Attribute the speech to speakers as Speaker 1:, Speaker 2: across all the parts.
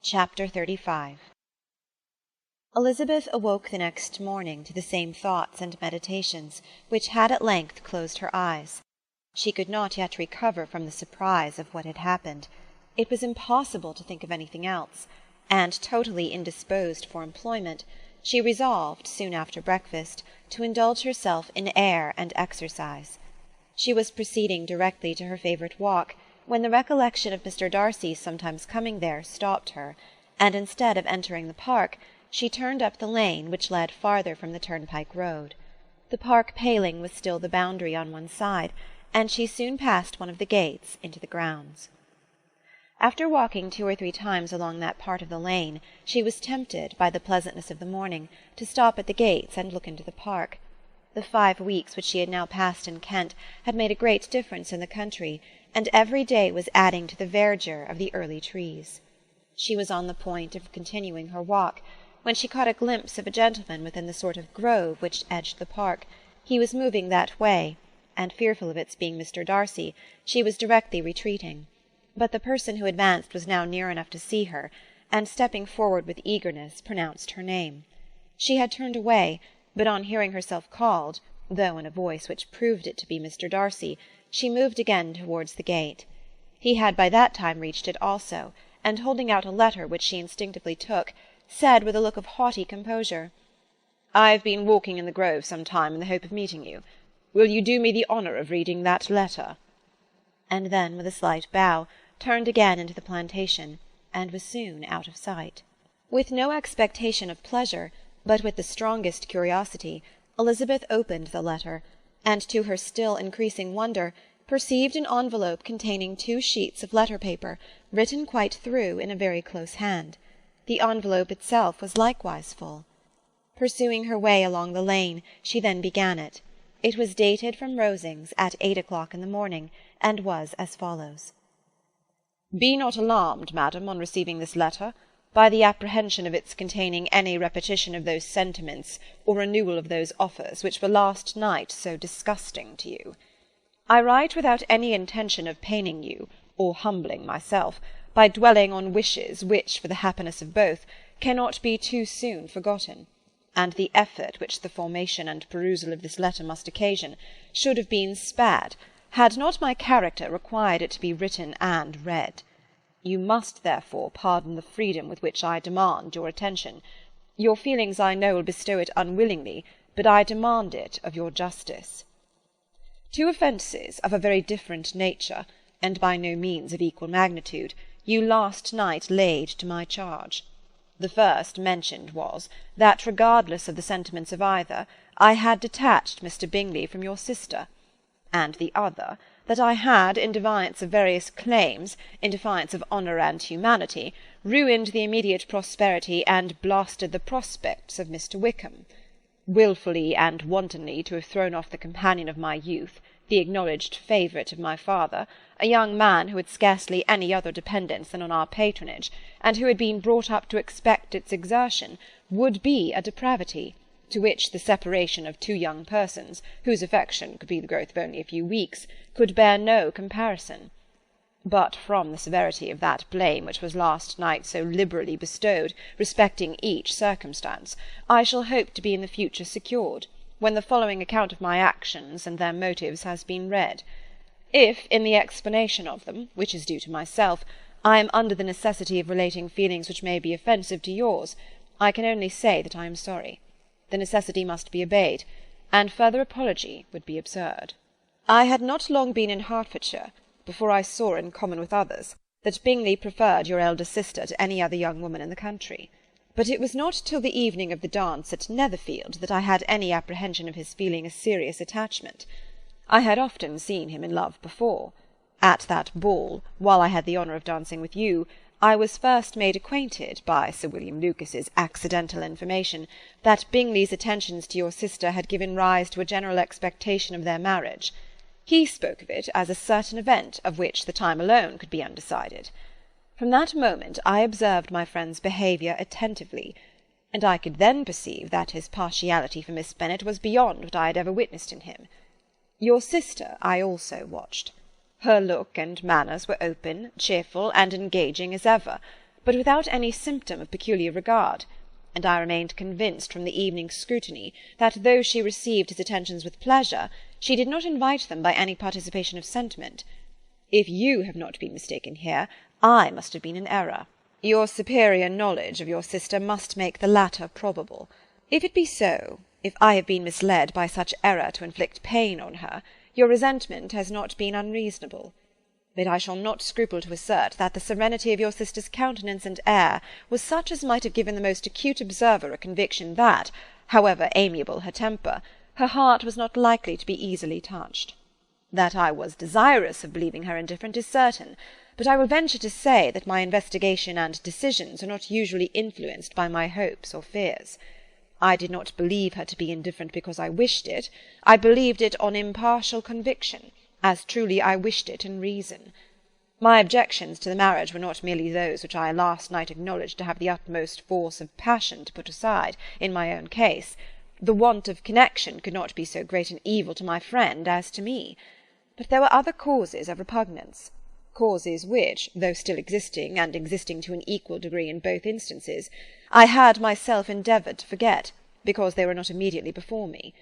Speaker 1: Chapter 35 Elizabeth awoke the next morning to the same thoughts and meditations, which had at length closed her eyes. She could not yet recover from the surprise of what had happened. It was impossible to think of anything else, and, totally indisposed for employment, she resolved, soon after breakfast, to indulge herself in air and exercise. She was proceeding directly to her favourite walk, when the recollection of Mr. Darcy's sometimes coming there stopped her, and instead of entering the park, she turned up the lane which led farther from the turnpike road. The park paling was still the boundary on one side, and she soon passed one of the gates into the grounds. After walking 2 or 3 times along that part of the lane, she was tempted, by the pleasantness of the morning, to stop at the gates and look into the park. The 5 weeks which she had now passed in Kent had made a great difference in the country, and every day was adding to the verdure of the early trees. She was on the point of continuing her walk, when she caught a glimpse of a gentleman within the sort of grove which edged the park. He was moving that way, and, fearful of its being Mr. Darcy, she was directly retreating. But the person who advanced was now near enough to see her, and, stepping forward with eagerness, pronounced her name. She had turned away, but on hearing herself called, though in a voice which proved it to be Mr. Darcy, she moved again towards the gate. He had by that time reached it also, and holding out a letter which she instinctively took, said with a look of haughty composure, "I have been walking in the grove some time in the hope of meeting you. Will you do me the honour of reading that letter?" And then, with a slight bow, turned again into the plantation, and was soon out of sight. With no expectation of pleasure, but with the strongest curiosity, Elizabeth opened the letter, and to her still increasing wonder perceived an envelope containing 2 sheets of letter-paper, written quite through in a very close hand. The envelope itself was likewise full. Pursuing her way along the lane, she then began it. It was dated from Rosings at 8 o'clock in the morning, and was as follows. "Be not alarmed, madam, on receiving this letter, by the apprehension of its containing any repetition of those sentiments or renewal of those offers which were last night so disgusting to you. I write without any intention of paining you, or humbling myself, by dwelling on wishes which, for the happiness of both, cannot be too soon forgotten, and the effort which the formation and perusal of this letter must occasion should have been spared, had not my character required it to be written and read. You must, therefore, pardon the freedom with which I demand your attention. Your feelings, I know, will bestow it unwillingly, but I demand it of your justice. 2 offences of a very different nature, and by no means of equal magnitude, you last night laid to my charge. The first mentioned was, that, regardless of the sentiments of either, I had detached Mr. Bingley from your sister, and the other, that I had, in defiance of various claims, in defiance of honour and humanity, ruined the immediate prosperity and blasted the prospects of Mr. Wickham. Wilfully and wantonly to have thrown off the companion of my youth, the acknowledged favourite of my father, a young man who had scarcely any other dependence than on our patronage, and who had been brought up to expect its exertion, would be a depravity, to which the separation of 2 young persons, whose affection could be the growth of only a few weeks, could bear no comparison. But from the severity of that blame which was last night so liberally bestowed respecting each circumstance, I shall hope to be in the future secured, when the following account of my actions and their motives has been read. If, in the explanation of them, which is due to myself, I am under the necessity of relating feelings which may be offensive to yours, I can only say that I am sorry. The necessity must be obeyed, and further apology would be absurd. I had not long been in Hertfordshire, before I saw, in common with others, that Bingley preferred your elder sister to any other young woman in the country. But it was not till the evening of the dance at Netherfield that I had any apprehension of his feeling a serious attachment. I had often seen him in love before. At that ball, while I had the honour of dancing with you, I was first made acquainted, by Sir William Lucas's accidental information, that Bingley's attentions to your sister had given rise to a general expectation of their marriage. He spoke of it as a certain event of which the time alone could be undecided. From that moment I observed my friend's behaviour attentively, and I could then perceive that his partiality for Miss Bennet was beyond what I had ever witnessed in him. Your sister I also watched. Her look and manners were open, cheerful, and engaging as ever,
Speaker 2: but without any symptom of peculiar regard, and I remained convinced from the evening's scrutiny that though she received his attentions with pleasure, she did not invite them by any participation of sentiment. If you have not been mistaken here, I must have been in error. Your superior knowledge of your sister must make the latter probable. If it be so, if I have been misled by such error to inflict pain on her, your resentment has not been unreasonable. But I shall not scruple to assert that the serenity of your sister's countenance and air was such as might have given the most acute observer a conviction that, however amiable her temper, her heart was not likely to be easily touched. That I was desirous of believing her indifferent is certain, but I will venture to say that my investigation and decisions are not usually influenced by my hopes or fears. I did not believe her to be indifferent because I wished it. I believed it on impartial conviction, as truly I wished it in reason. My objections to the marriage were not merely those which I last night acknowledged to have the utmost force of passion to put aside, in my own case. The want of connection could not be so great an evil to my friend as to me. But there were other causes of repugnance, causes which, though still existing, and existing to an equal degree in both instances, I had myself endeavoured to forget, because they were not immediately before me.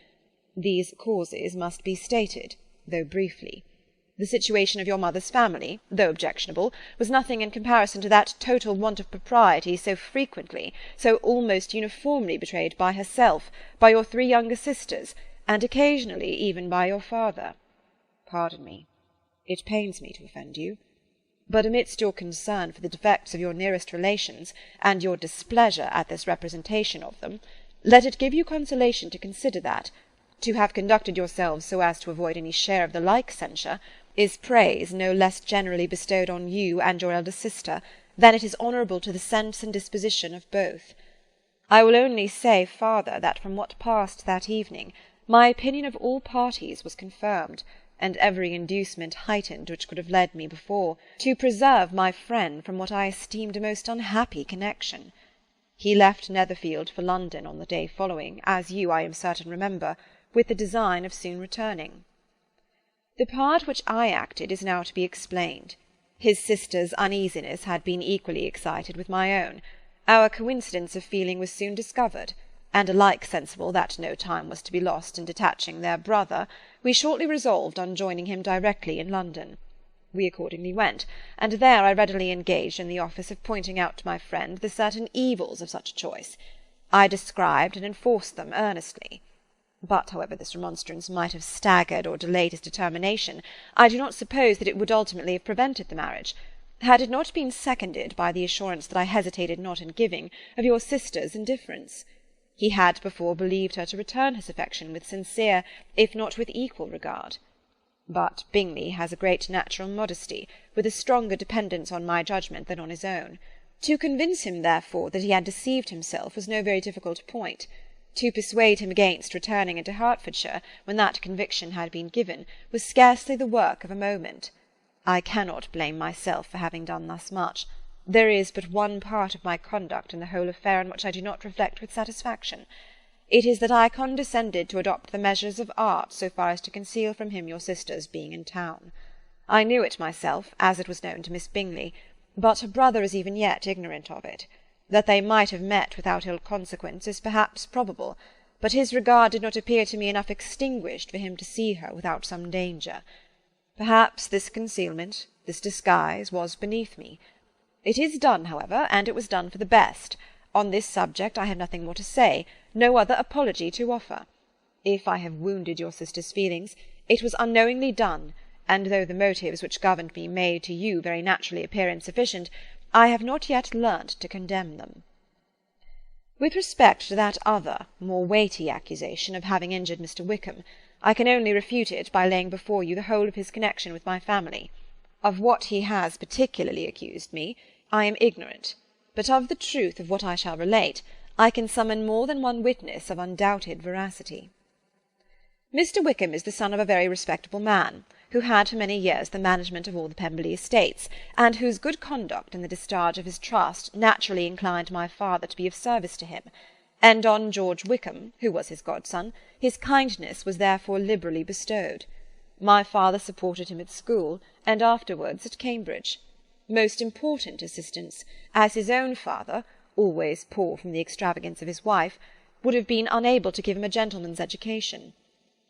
Speaker 2: These causes must be stated, though briefly. The situation of your mother's family, though objectionable, was nothing in comparison to that total want of propriety so frequently, so almost uniformly betrayed by herself, by your 3 younger sisters, and occasionally even by your father. Pardon me. It pains me to offend you. But amidst your concern for the defects of your nearest relations, and your displeasure at this representation of them, let it give you consolation to consider that, to have conducted yourselves so as to avoid any share of the like censure, is praise no less generally bestowed on you and your elder sister, than it is honourable to the sense and disposition of both. I will only say farther that from what passed that evening, my opinion of all parties was confirmed, and every inducement heightened which could have led me before to preserve my friend from what I esteemed a most unhappy connection. He left Netherfield for London on the day following, as you, I am certain, remember, with the design of soon returning. The part which I acted is now to be explained. His sister's uneasiness had been equally excited with my own. Our coincidence of feeling was soon discovered, and alike sensible that no time was to be lost in detaching their brother, we shortly resolved on joining him directly in London. We accordingly went, and there I readily engaged in the office of pointing out to my friend the certain evils of such a choice. I described and enforced them earnestly. But however this remonstrance might have staggered or delayed his determination, I do not suppose that it would ultimately have prevented the marriage, had it not been seconded by the assurance that I hesitated not in giving, of your sister's indifference. He had before believed her to return his affection with sincere, if not with equal regard. But Bingley has a great natural modesty, with a stronger dependence on my judgment than on his own. To convince him, therefore, that he had deceived himself was no very difficult point. To persuade him against returning into Hertfordshire, when that conviction had been given, was scarcely the work of a moment. I cannot blame myself for having done thus much. There is but one part of my conduct in the whole affair on which I do not reflect with satisfaction. It is that I condescended to adopt the measures of art so far as to conceal from him your sister's being in town. I knew it myself, as it was known to Miss Bingley, but her brother is even yet ignorant of it. That they might have met without ill consequence is perhaps probable, but his regard did not appear to me enough extinguished for him to see her without some danger. Perhaps this concealment, this disguise, was beneath me. It is done, however, and it was done for the best. On this subject I have nothing more to say, no other apology to offer. If I have wounded your sister's feelings, it was unknowingly done, and though the motives which governed me may to you very naturally appear insufficient, I have not yet learnt to condemn them. With respect to that other, more weighty accusation of having injured Mr. Wickham, I can only refute it by laying before you the whole of his connection with my family. Of what he has particularly accused me, I am ignorant, but of the truth of what I shall relate, I can summon more than one witness of undoubted veracity. Mr. Wickham is the son of a very respectable man, who had for many years the management of all the Pemberley estates, and whose good conduct in the discharge of his trust naturally inclined my father to be of service to him, and on George Wickham, who was his godson, his kindness was therefore liberally bestowed. My father supported him at school, and afterwards at Cambridge. most important assistance, as his own father, always poor from the extravagance of his wife, would have been unable to give him a gentleman's education.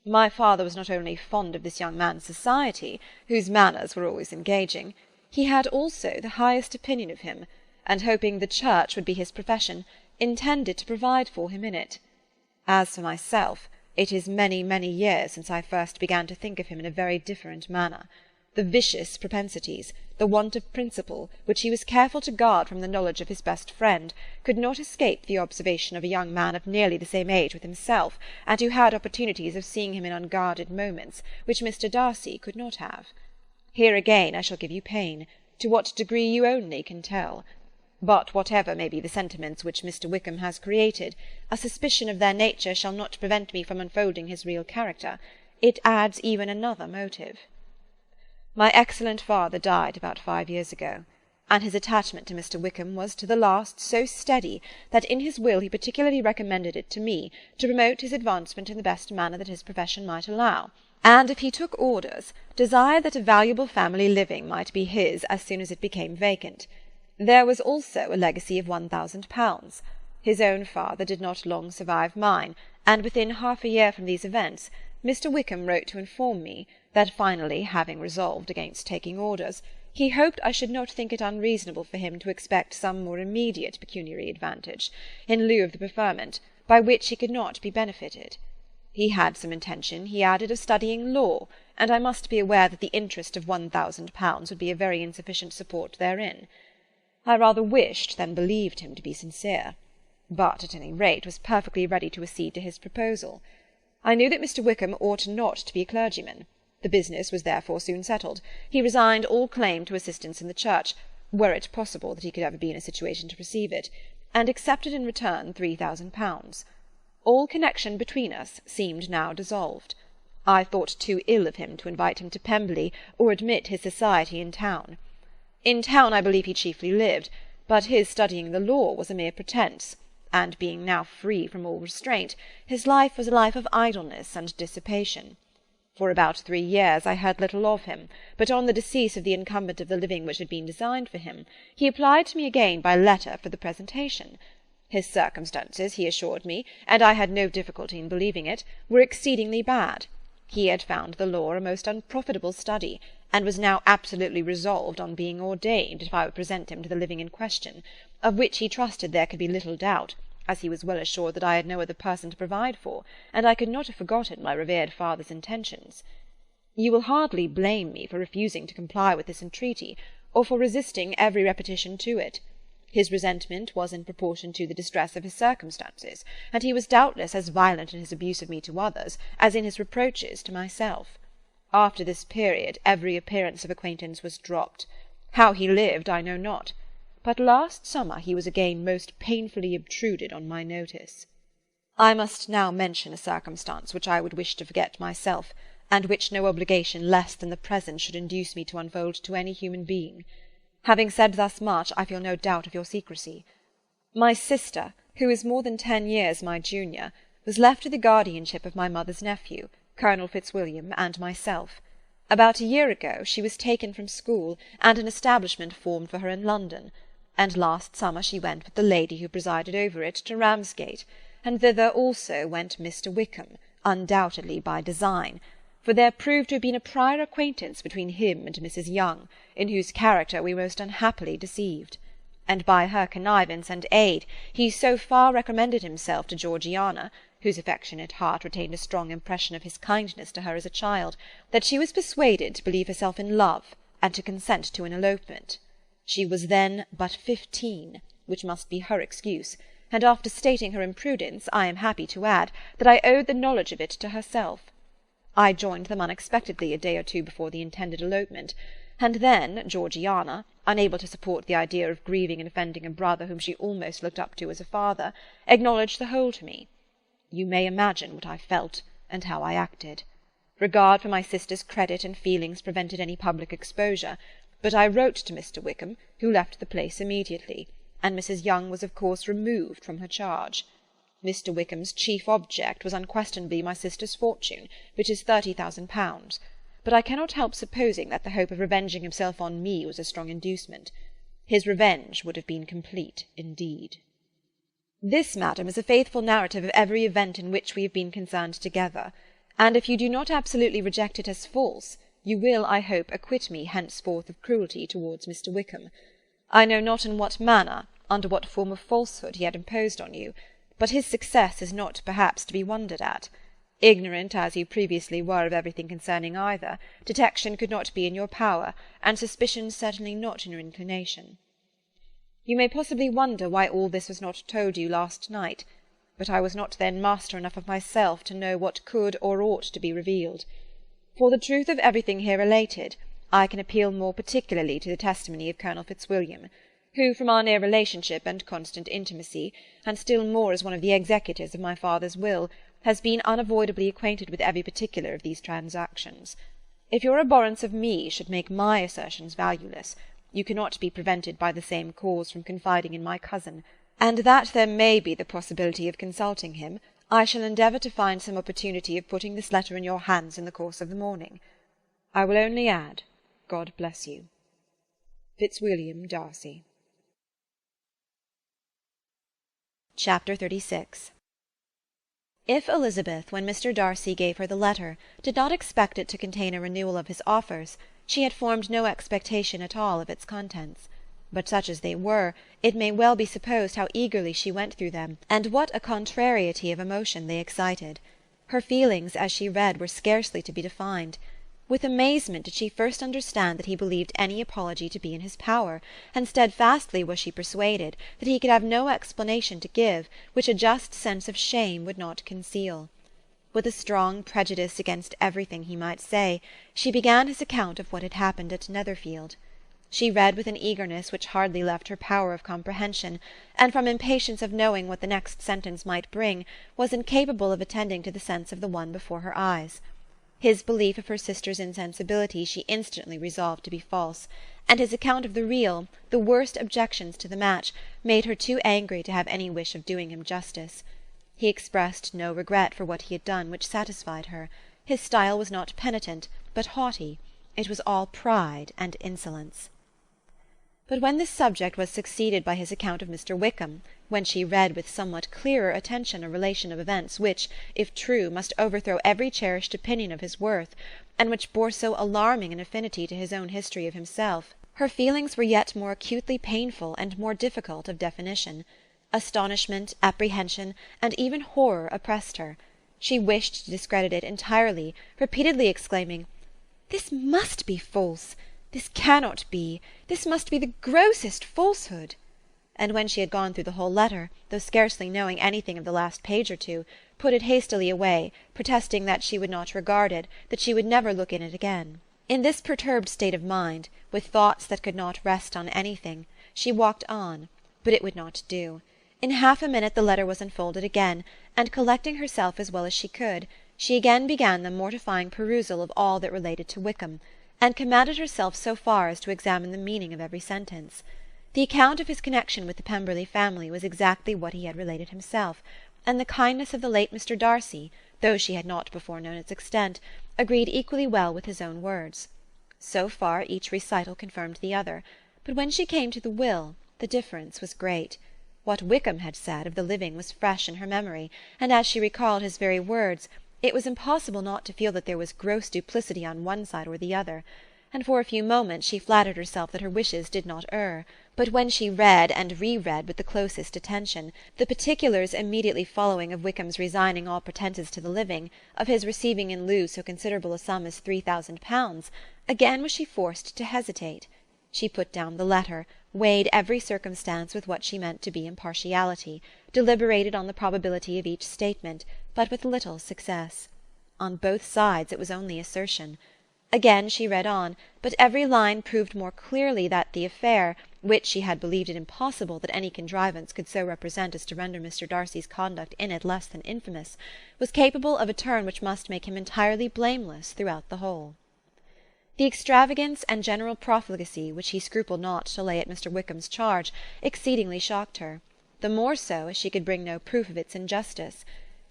Speaker 2: My father was not only fond of this young man's society, whose manners were always engaging, he had also the highest opinion of him, and hoping the church would be his profession, intended to provide for him in it. As for myself, it is many, many years since I first began to think of him in a very different manner. The vicious propensities, the want of principle, which he was careful to guard from the knowledge of his best friend, could not escape the observation of a young man of nearly the same age with himself, and who had opportunities of seeing him in unguarded moments, which Mr. Darcy could not have. Here again I shall give you pain, to what degree you only can tell. But whatever may be the sentiments which Mr. Wickham has created, a suspicion of their nature shall not prevent me from unfolding his real character. It adds even another motive. My excellent father died about 5 years ago, and his attachment to Mr. Wickham was to the last so steady that in his will he particularly recommended it to me to promote his advancement in the best manner that his profession might allow, and if he took orders, desired that a valuable family living might be his as soon as it became vacant. There was also a legacy of £1,000. His own father did not long survive mine, and within half a year from these events, Mr. Wickham wrote to inform me that finally, having resolved against taking orders, he hoped I should not think it unreasonable for him to expect some more immediate pecuniary advantage, in lieu of the preferment, by which he could not be benefited. He had some intention, he added, of studying law, and I must be aware that the interest of £1,000 would be a very insufficient support therein. I rather wished than believed him to be sincere, but at any rate was perfectly ready to accede to his proposal. I knew that Mr. Wickham ought not to be a clergyman. The business was therefore soon settled. He resigned all claim to assistance in the church, were it possible that he could ever be in a situation to receive it, and accepted in return £3,000. All connection between us seemed now dissolved. I thought too ill of him to invite him to Pemberley, or admit his society in town. In town I believe he chiefly lived, but his studying the law was a mere pretence, and being now free from all restraint, his life was a life of idleness and dissipation. For about 3 years I heard little of him, but on the decease of the incumbent of the living which had been designed for him, he applied to me again by letter for the presentation. His circumstances, he assured me, and I had no difficulty in believing it, were exceedingly bad. He had found the law a most unprofitable study, and was now absolutely resolved on being ordained if I would present him to the living in question, of which he trusted there could be little doubt, as he was well assured that I had no other person to provide for, and I could not have forgotten my revered father's intentions. You will hardly blame me for refusing to comply with this entreaty, or for resisting every repetition to it. His resentment was in proportion to the distress of his circumstances, and he was doubtless as violent in his abuse of me to others as in his reproaches to myself. After this period every appearance of acquaintance was dropped. How he lived I know not, but last summer he was again most painfully obtruded on my notice. I must now mention a circumstance which I would wish to forget myself, and which no obligation less than the present should induce me to unfold to any human being. Having said thus much, I feel no doubt of your secrecy. My sister, who is more than 10 years my junior, was left to the guardianship of my mother's nephew, Colonel Fitzwilliam, and myself. About a year ago she was taken from school, and an establishment formed for her in London, and last summer she went with the lady who presided over it to Ramsgate, and thither also went Mr. Wickham, undoubtedly by design, for there proved to have been a prior acquaintance between him and Mrs. Young, in whose character we were most unhappily deceived, and by her connivance and aid he so far recommended himself to Georgiana, whose affectionate heart retained a strong impression of his kindness to her as a child, that she was persuaded to believe herself in love, and to consent to an elopement. She was then but 15, which must be her excuse, and after stating her imprudence, I am happy to add that I owed the knowledge of it to herself. I joined them unexpectedly a day or 2 before the intended elopement, and then Georgiana, unable to support the idea of grieving and offending a brother whom she almost looked up to as a father, acknowledged the whole to me. You may imagine what I felt, and how I acted. Regard for my sister's credit and feelings prevented any public exposure, but I wrote to Mr. Wickham, who left the place immediately, and Mrs. Young was of course removed from her charge. Mr. Wickham's chief object was unquestionably my sister's fortune, which is £30,000, but I cannot help supposing that the hope of revenging himself on me was a strong inducement. His revenge would have been complete indeed. This, madam, is a faithful narrative of every event in which we have been concerned together, and if you do not absolutely reject it as false, you will, I hope, acquit me henceforth of cruelty towards Mr. Wickham. I know not in what manner, under what form of falsehood he had imposed on you, but his success is not perhaps to be wondered at. Ignorant as you previously were of everything concerning either, detection could not be in your power, and suspicion certainly not in your inclination. You may possibly wonder why all this was not told you last night, but I was not then master enough of myself to know what could or ought to be revealed. For the truth of everything here related, I can appeal more particularly to the testimony of Colonel Fitzwilliam, who, from our near relationship and constant intimacy, and still more as one of the executors of my father's will, has been unavoidably acquainted with every particular of these transactions. If your abhorrence of me should make my assertions valueless, you cannot be prevented by the same cause from confiding in my cousin, and that there may be the possibility of consulting him, I shall endeavour to find some opportunity of putting this letter in your hands in the course of the morning. I will only add, God bless you. Fitzwilliam Darcy.
Speaker 1: Chapter 36. If Elizabeth, when Mr. Darcy gave her the letter, did not expect it to contain a renewal of his offers, she had formed no expectation at all of its contents. But such as they were, it may well be supposed how eagerly she went through them, and what a contrariety of emotion they excited. Her feelings, as she read, were scarcely to be defined. With amazement did she first understand that he believed any apology to be in his power, and steadfastly was she persuaded that he could have no explanation to give which a just sense of shame would not conceal. With a strong prejudice against everything he might say, she began his account of what had happened at Netherfield. She read with an eagerness which hardly left her power of comprehension, and from impatience of knowing what the next sentence might bring, was incapable of attending to the sense of the one before her eyes. His belief of her sister's insensibility she instantly resolved to be false, and his account of the real, the worst objections to the match, made her too angry to have any wish of doing him justice. He expressed no regret for what he had done which satisfied her. His style was not penitent, but haughty. It was all pride and insolence. But when this subject was succeeded by his account of Mr. Wickham, when she read with somewhat clearer attention a relation of events which, if true, must overthrow every cherished opinion of his worth, and which bore so alarming an affinity to his own history of himself, her feelings were yet more acutely painful and more difficult of definition. Astonishment, apprehension, and even horror oppressed her. She wished to discredit it entirely, repeatedly exclaiming, "This must be false! This cannot be! This must be the grossest falsehood!" And when she had gone through the whole letter, though scarcely knowing anything of the last page or two, put it hastily away, protesting that she would not regard it, that she would never look in it again. In this perturbed state of mind, with thoughts that could not rest on anything, she walked on, but it would not do. In half a minute the letter was unfolded again, and collecting herself as well as she could, she again began the mortifying perusal of all that related to Wickham, and commanded herself so far as to examine the meaning of every sentence. The account of his connection with the Pemberley family was exactly what he had related himself, and the kindness of the late Mr. Darcy, though she had not before known its extent, agreed equally well with his own words. So far each recital confirmed the other, but when she came to the will, the difference was great. What Wickham had said of the living was fresh in her memory, and as she recalled his very words, it was impossible not to feel that there was gross duplicity on one side or the other, and for a few moments she flattered herself that her wishes did not err. But when she read and re-read with the closest attention the particulars immediately following of Wickham's resigning all pretences to the living, of his receiving in lieu so considerable a sum as £3,000, again was she forced to hesitate. She put down the letter, weighed every circumstance with what she meant to be impartiality, deliberated on the probability of each statement, but with little success. On both sides it was only assertion. Again she read on, but every line proved more clearly that the affair, which she had believed it impossible that any contrivance could so represent as to render Mr. Darcy's conduct in it less than infamous, was capable of a turn which must make him entirely blameless throughout the whole. The extravagance and general profligacy which he scrupled not to lay at Mr. Wickham's charge exceedingly shocked her, the more so as she could bring no proof of its injustice.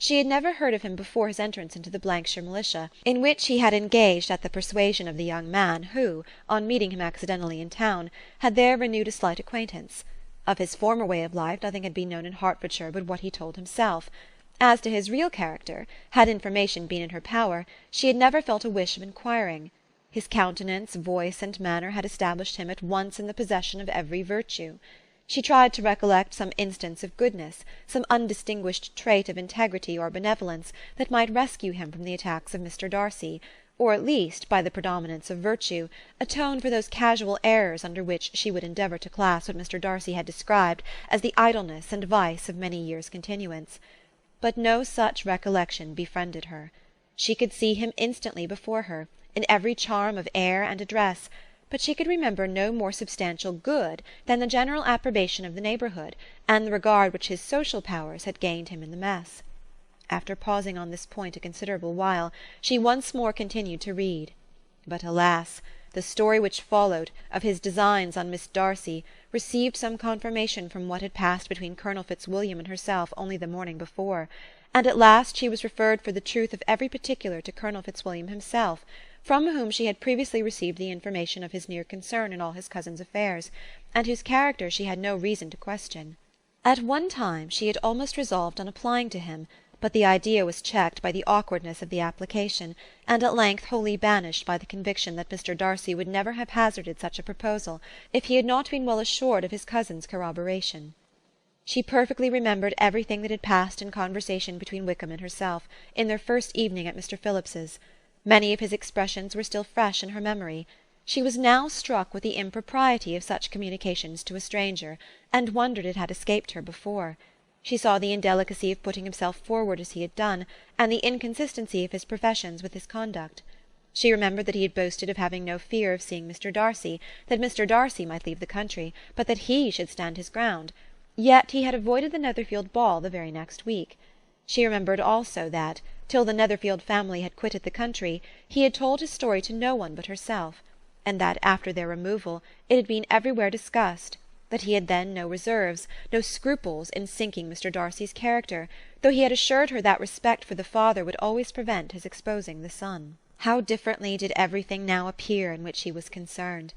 Speaker 1: She had never heard of him before his entrance into the shire militia, in which he had engaged at the persuasion of the young man who, on meeting him accidentally in town, had there renewed a slight acquaintance. Of his former way of life nothing had been known in Hertfordshire but what he told himself. As to his real character, had information been in her power, she had never felt a wish of inquiring. His countenance, voice, and manner had established him at once in the possession of every virtue. She tried to recollect some instance of goodness, some undistinguished trait of integrity or benevolence, that might rescue him from the attacks of Mr. Darcy, or at least, by the predominance of virtue, atone for those casual errors under which she would endeavour to class what Mr. Darcy had described as the idleness and vice of many years' continuance. But no such recollection befriended her. She could see him instantly before her, in every charm of air and address, but she could remember no more substantial good than the general approbation of the neighbourhood, and the regard which his social powers had gained him in the mess. After pausing on this point a considerable while, she once more continued to read. But alas! the story which followed, of his designs on Miss Darcy, received some confirmation from what had passed between Colonel Fitzwilliam and herself only the morning before, and at last she was referred for the truth of every particular to Colonel Fitzwilliam himself, from whom she had previously received the information of his near concern in all his cousin's affairs, and whose character she had no reason to question. At one time she had almost resolved on applying to him, but the idea was checked by the awkwardness of the application, and at length wholly banished by the conviction that Mr. Darcy would never have hazarded such a proposal if he had not been well assured of his cousin's corroboration. She perfectly remembered everything that had passed in conversation between Wickham and herself, in their first evening at Mr. Phillips's. Many of his expressions were still fresh in her memory. She was now struck with the impropriety of such communications to a stranger, and wondered it had escaped her before. She saw the indelicacy of putting himself forward as he had done, and the inconsistency of his professions with his conduct. She remembered that he had boasted of having no fear of seeing Mr. Darcy, that Mr. Darcy might leave the country, but that he should stand his ground. Yet he had avoided the Netherfield ball the very next week. She remembered also that, till the Netherfield family had quitted the country, he had told his story to no one but herself, and that after their removal it had been everywhere discussed, that he had then no reserves, no scruples in sinking Mr. Darcy's character, though he had assured her that respect for the father would always prevent his exposing the son. How differently did everything now appear in which he was concerned!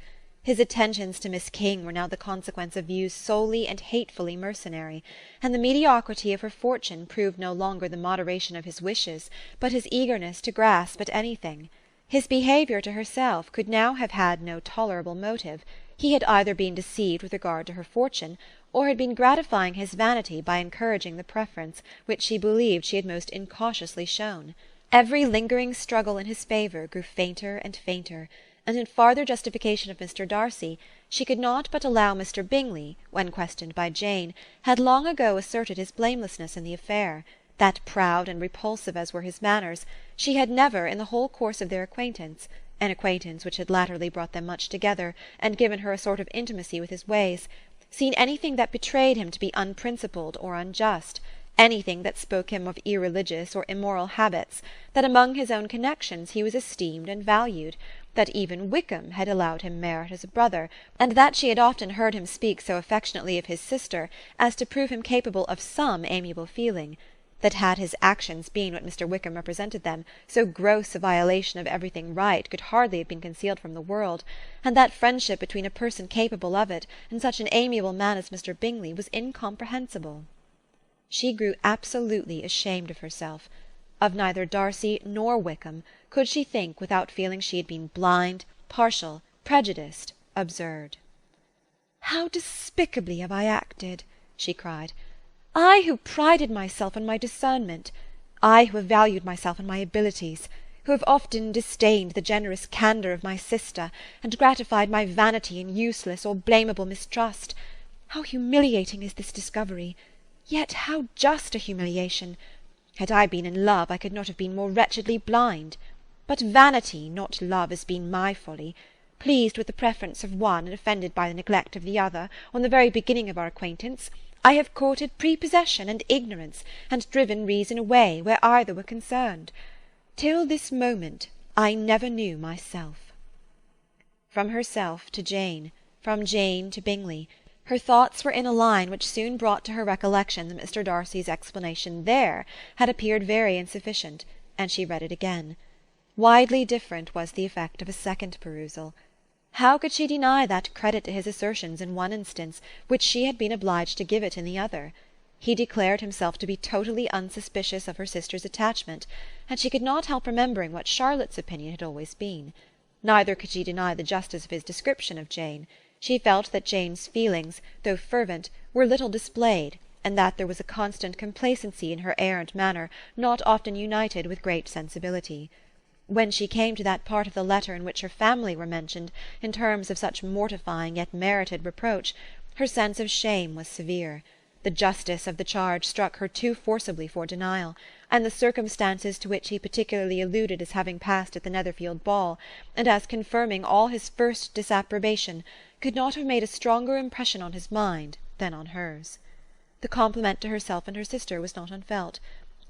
Speaker 1: His attentions to Miss King were now the consequence of views solely and hatefully mercenary, and the mediocrity of her fortune proved no longer the moderation of his wishes, but his eagerness to grasp at anything. His behaviour to herself could now have had no tolerable motive. He had either been deceived with regard to her fortune, or had been gratifying his vanity by encouraging the preference which she believed she had most incautiously shown. Every lingering struggle in his favour grew fainter and fainter, and in farther justification of Mr. Darcy, she could not but allow Mr. Bingley, when questioned by Jane, had long ago asserted his blamelessness in the affair, that proud and repulsive as were his manners, she had never, in the whole course of their acquaintance, an acquaintance which had latterly brought them much together, and given her a sort of intimacy with his ways, seen anything that betrayed him to be unprincipled or unjust, anything that spoke him of irreligious or immoral habits, that among his own connections he was esteemed and valued, that even Wickham had allowed him merit as a brother, and that she had often heard him speak so affectionately of his sister as to prove him capable of some amiable feeling, that had his actions been what Mr. Wickham represented them, so gross a violation of everything right could hardly have been concealed from the world, and that friendship between a person capable of it and such an amiable man as Mr. Bingley was incomprehensible. She grew absolutely ashamed of herself. Of neither Darcy nor Wickham could she think without feeling she had been blind, partial, prejudiced, absurd. "How despicably have I acted!" she cried. "I who prided myself on my discernment, I who have valued myself on my abilities, who have often disdained the generous candour of my sister, and gratified my vanity in useless or blamable mistrust. How humiliating is this discovery! Yet how just a humiliation! Had I been in love, I could not have been more wretchedly blind. But vanity, not love, has been my folly. Pleased with the preference of one, and offended by the neglect of the other, on the very beginning of our acquaintance, I have courted prepossession and ignorance, and driven reason away where either were concerned. Till this moment I never knew myself." From herself to Jane, from Jane to Bingley, Her thoughts were in a line which soon brought to her recollection that Mr. Darcy's explanation there had appeared very insufficient, and she read it again. Widely different was the effect of a second perusal. How could she deny that credit to his assertions in one instance which she had been obliged to give it in the other? He declared himself to be totally unsuspicious of her sister's attachment, and she could not help remembering what Charlotte's opinion had always been. Neither could she deny the justice of his description of Jane. She felt that Jane's feelings, though fervent, were little displayed, and that there was a constant complacency in her air and manner not often united with great sensibility. When she came to that part of the letter in which her family were mentioned in terms of such mortifying yet merited reproach, her sense of shame was severe. The justice of the charge struck her too forcibly for denial, and the circumstances to which he particularly alluded as having passed at the Netherfield ball, and as confirming all his first disapprobation, could not have made a stronger impression on his mind than on hers. The compliment to herself and her sister was not unfelt.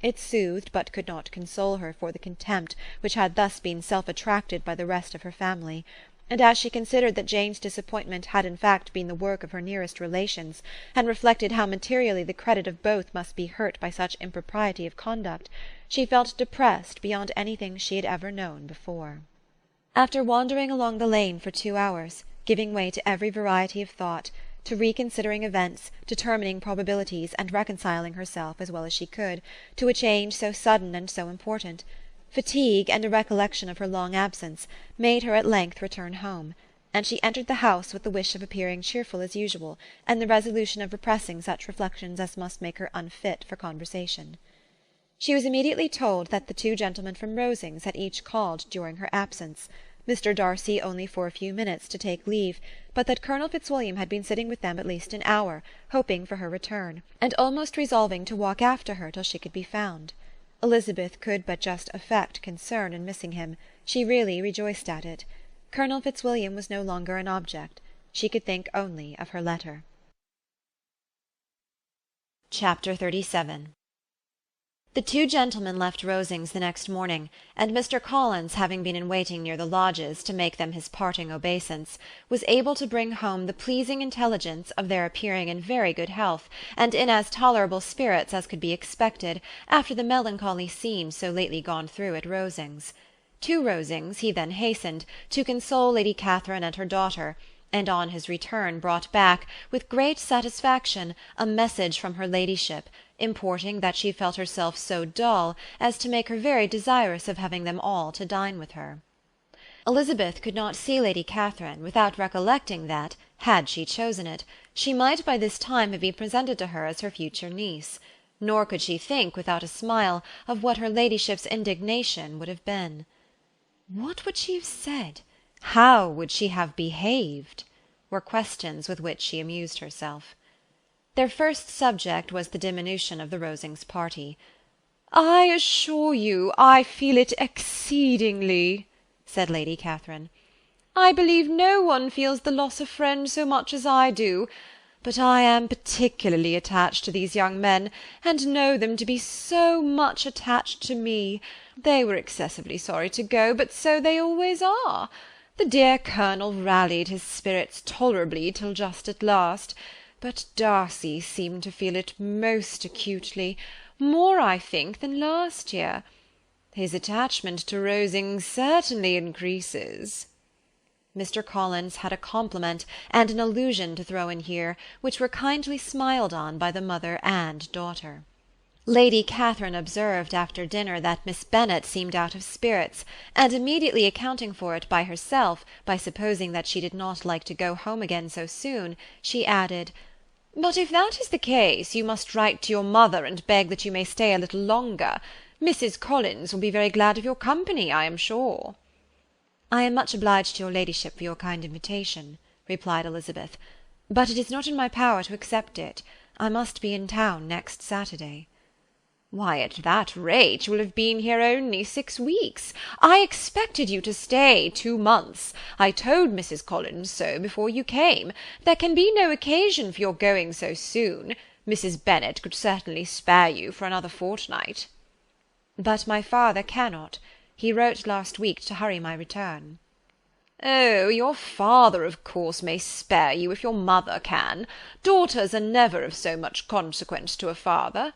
Speaker 1: It soothed but could not console her for the contempt which had thus been self-attracted by the rest of her family, and as she considered that Jane's disappointment had in fact been the work of her nearest relations, and reflected how materially the credit of both must be hurt by such impropriety of conduct, she felt depressed beyond anything she had ever known before. After wandering along the lane for 2 hours, giving way to every variety of thought, to reconsidering events, determining probabilities, and reconciling herself, as well as she could, to a change so sudden and so important, fatigue and a recollection of her long absence made her at length return home, and she entered the house with the wish of appearing cheerful as usual, and the resolution of repressing such reflections as must make her unfit for conversation. She was immediately told that the 2 gentlemen from Rosings had each called during her absence, Mr. Darcy only for a few minutes to take leave, but that Colonel Fitzwilliam had been sitting with them at least an hour, hoping for her return, and almost resolving to walk after her till she could be found. Elizabeth could but just affect concern in missing him. She really rejoiced at it. Colonel Fitzwilliam was no longer an object. She could think only of her letter. Chapter 37. The 2 gentlemen left Rosings the next morning, and Mr. Collins, having been in waiting near the lodges to make them his parting obeisance, was able to bring home the pleasing intelligence of their appearing in very good health, and in as tolerable spirits as could be expected after the melancholy scene so lately gone through at Rosings. To Rosings he then hastened, to console Lady Catherine and her daughter, and on his return brought back, with great satisfaction, a message from her ladyship, importing that she felt herself so dull as to make her very desirous of having them all to dine with her. Elizabeth could not see Lady Catherine without recollecting that, had she chosen it, she might by this time have been presented to her as her future niece, nor could she think without a smile of what her ladyship's indignation would have been. What would she have said? How would she have behaved? Were questions with which she amused herself. Their first subject was the diminution of the Rosings party. "I assure you I feel it exceedingly," said Lady Catherine. "I believe no one feels the loss of friends so much as I do, but I am particularly attached to these young men, and know them to be so much attached to me. They were excessively sorry to go, but so they always are. The dear Colonel rallied his spirits tolerably till just at last, but Darcy seemed to feel it most acutely, more, I think, than last year. His attachment to Rosings certainly increases." Mr. Collins had a compliment and an allusion to throw in here, which were kindly smiled on by the mother and daughter. Lady Catherine observed after dinner that Miss Bennet seemed out of spirits, and immediately accounting for it by herself, by supposing that she did not like to go home again so soon, she added, "But if that is the case, you must write to your mother and beg that you may stay a little longer. Mrs. Collins will be very glad of your company, I am sure." "I am much obliged to your ladyship for your kind invitation," replied Elizabeth, "but it is not in my power to accept it. I must be in town next Saturday." "Why, at that rate you will have been here only 6 weeks. I expected you to stay 2 months. I told Mrs. Collins so before you came. There can be no occasion for your going so soon. Mrs. Bennet could certainly spare you for another fortnight." "But my father cannot. He wrote last week to hurry my return."
Speaker 2: "Oh, your father, of course, may spare you if your mother can. Daughters are never of so much consequence to a father.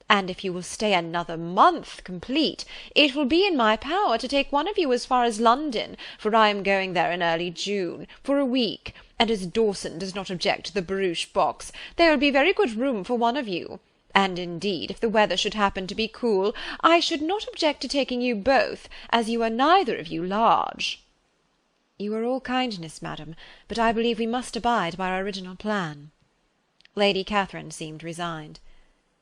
Speaker 2: And if you will stay another month complete, it will be in my power to take one of you as far as London, for I am going there in early June, for a week, and as Dawson does not object to the barouche box, there will be very good room for one of you. And indeed, if the weather should happen to be cool, I should not object to taking you both, as you are neither of you large."
Speaker 1: "You are all kindness, madam, but I believe we must abide by our original plan."
Speaker 2: Lady Catherine seemed resigned.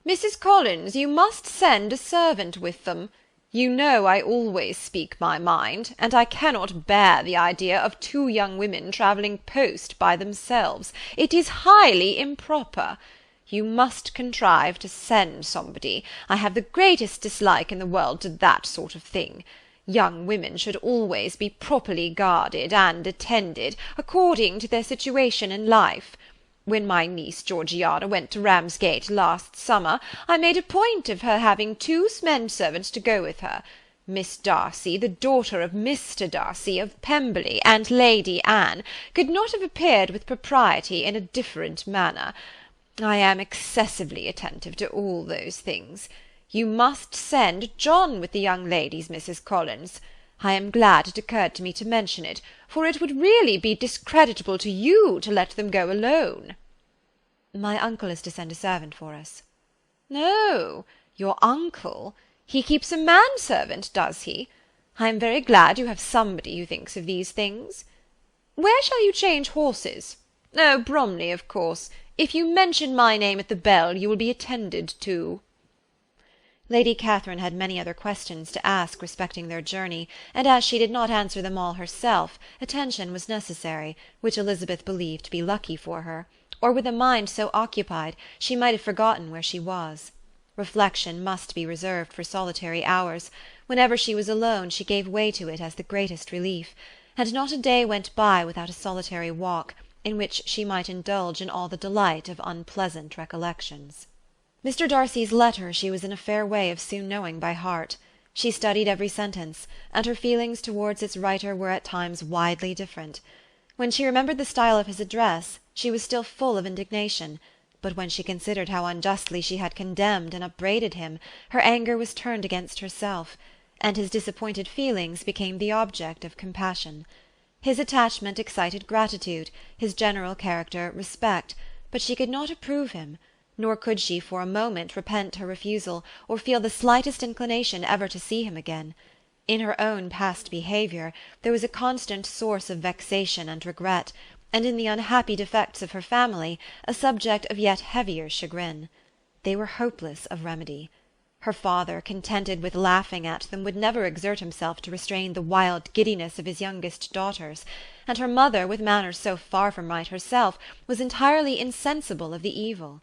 Speaker 2: "Mrs. Collins, you must send a servant with them. You know I always speak my mind, and I cannot bear the idea of two young women travelling post by themselves. It is highly improper. You must contrive to send somebody. I have the greatest dislike in the world to that sort of thing. Young women should always be properly guarded and attended, according to their situation in life. When my niece Georgiana went to Ramsgate last summer, I made a point of her having two men-servants to go with her. Miss Darcy, the daughter of Mr. Darcy of Pemberley, and Lady Anne, could not have appeared with propriety in a different manner. I am excessively attentive to all those things. You must send John with the young ladies, Mrs. Collins. I am glad it occurred to me to mention it, for it would really be discreditable to you to let them go alone."
Speaker 1: "My uncle is to send a servant for us."
Speaker 2: "Oh, your uncle? He keeps a man-servant, does he? I am very glad you have somebody who thinks of these things. Where shall you change horses? Oh, Bromley, of course. If you mention my name at the bell, you will be attended to."
Speaker 1: Lady Catherine had many other questions to ask respecting their journey, and as she did not answer them all herself, attention was necessary, which Elizabeth believed to be lucky for her, or with a mind so occupied she might have forgotten where she was. Reflection must be reserved for solitary hours. Whenever she was alone she gave way to it as the greatest relief, and not a day went by without a solitary walk, in which she might indulge in all the delight of unpleasant recollections. Mr. Darcy's letter she was in a fair way of soon knowing by heart. She studied every sentence, and her feelings towards its writer were at times widely different. When she remembered the style of his address, she was still full of indignation, but when she considered how unjustly she had condemned and upbraided him, her anger was turned against herself, and his disappointed feelings became the object of compassion. His attachment excited gratitude, his general character respect, but she could not approve him, nor could she for a moment repent her refusal, or feel the slightest inclination ever to see him again. In her own past behaviour there was a constant source of vexation and regret, and in the unhappy defects of her family a subject of yet heavier chagrin. They were hopeless of remedy. Her father, contented with laughing at them, would never exert himself to restrain the wild giddiness of his youngest daughters, and her mother, with manners so far from right herself, was entirely insensible of the evil.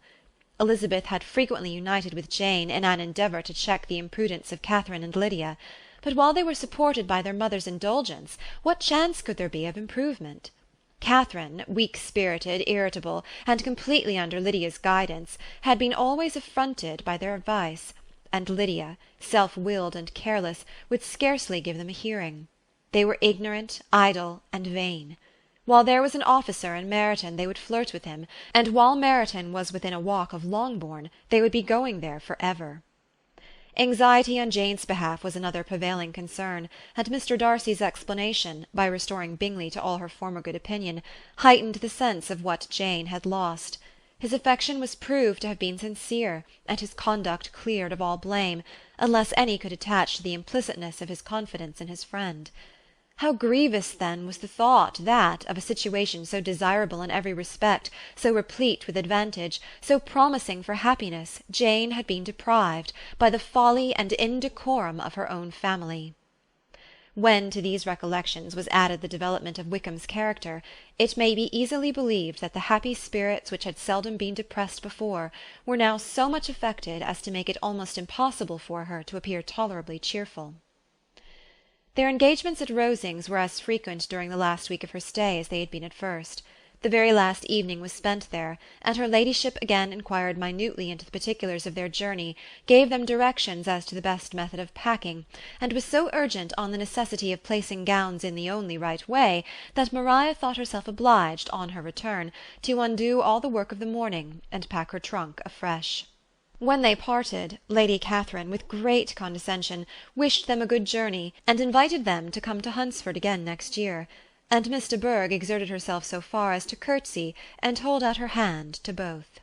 Speaker 1: Elizabeth had frequently united with Jane in an endeavour to check the imprudence of Catherine and Lydia, but while they were supported by their mother's indulgence, what chance could there be of improvement? Catherine, weak-spirited, irritable, and completely under Lydia's guidance, had been always affronted by their advice, and Lydia, self-willed and careless, would scarcely give them a hearing. They were ignorant, idle, and vain. While there was an officer in Meryton they would flirt with him, and while Meryton was within a walk of Longbourn they would be going there for ever. Anxiety on Jane's behalf was another prevailing concern, and Mr. Darcy's explanation, by restoring Bingley to all her former good opinion, heightened the sense of what Jane had lost. His affection was proved to have been sincere, and his conduct cleared of all blame, unless any could attach to the implicitness of his confidence in his friend. How grievous, then, was the thought that, of a situation so desirable in every respect, so replete with advantage, so promising for happiness, Jane had been deprived, by the folly and indecorum of her own family. When to these recollections was added the development of Wickham's character, it may be easily believed that the happy spirits which had seldom been depressed before were now so much affected as to make it almost impossible for her to appear tolerably cheerful. Their engagements at Rosings were as frequent during the last week of her stay as they had been at first. The very last evening was spent there, and her ladyship again inquired minutely into the particulars of their journey, gave them directions as to the best method of packing, and was so urgent on the necessity of placing gowns in the only right way, that Maria thought herself obliged, on her return, to undo all the work of the morning, and pack her trunk afresh. When they parted, Lady Catherine, with great condescension, wished them a good journey, and invited them to come to Hunsford again next year, and Miss de Bourgh exerted herself so far as to curtsy and hold out her hand to both.